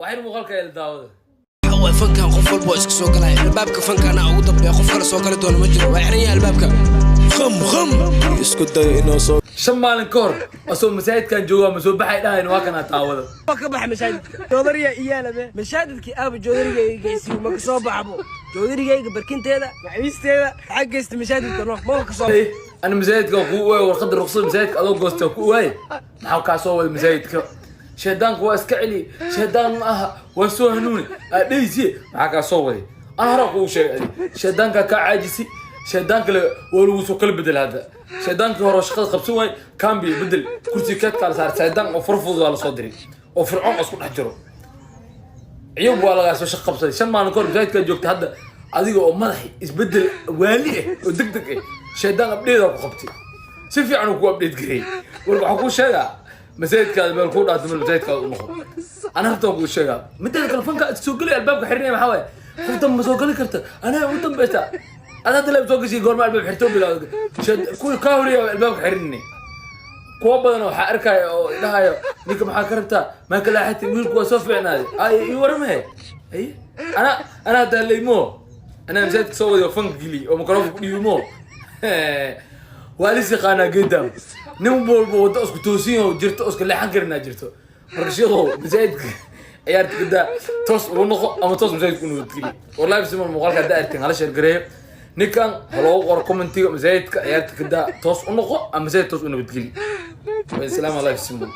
وحين مغالك يا الداود هو فنكان قف البويس سوق لاي البابك فنكان او دبي قف كلا سوق دون ما جرو وعريا البابك خم اسكت انه صوت شمال كور اصو مساعد كان جوا مسو بحي داين واكنا تاوده كبح مساجد جودريا اياله مساجدك ابو جودريا جيسي ما كسو بحبو جودريا بركنتيدا معيستيدا حقست مساجدك روح ما كسو انا مساعدك قوه وقدر رخص مساعدك ادو غوستو كوي maxaa ka soo wada masaajidka sheedaanku waa iska celi sheedaan ma aha waa soo hanuuni adeysi maxaa ka soo waday ana hore ku sheegay sheedaanka ka caajisi sheedaanka waa lagu soo kala bedel hada sheedaanka hore shaqada qabsan way kambi bedel kursi ka kala saar sheedaan oo furfud waa la soo diray oo fircoon isku dhex jiro ciyub waa laga soo shaqo qabsaday shan maalin kor masaajidka joogta hadda adiga oo madaxi isbedel waali ah oo degdeg ah sheedaan abdheeda ku qabtay si fiican uu ku update gareey waxa ku sheega masaajidka bal ku dhaatay masaajidka uu noqdo ana horta ku sheega midda kale fanka soo galay albaabka xirnay waxa way qofta ma soo gali karta ana u dambaysta ana dalay soo gashay goorma albaab xirto bilaad ku ka horiyo albaabka xirnay kuwa badan waxa arkay oo dhahayo ninka maxaa ka rabtaa ma kala xatay wiilku waa soo fiicnaaday ay warmay ay ana dalay mo ana masaajidka soo wado fanka gili oo mikrofon ku dhiimo واليسي قانا قدام نمبول بودا اسكو توسيو جرتو اسكو لحن كرنا جرتو مرشيدو بزايد عيارتك كدا توس ونقو اما توس بزايد كونو تقلي والله بسم المقالك دا ارتين على شير غريب نيكان هلو قر كومنتي مزايد عيارتك كدا توس ونقو اما زايد توس ونو تقلي السلام عليكم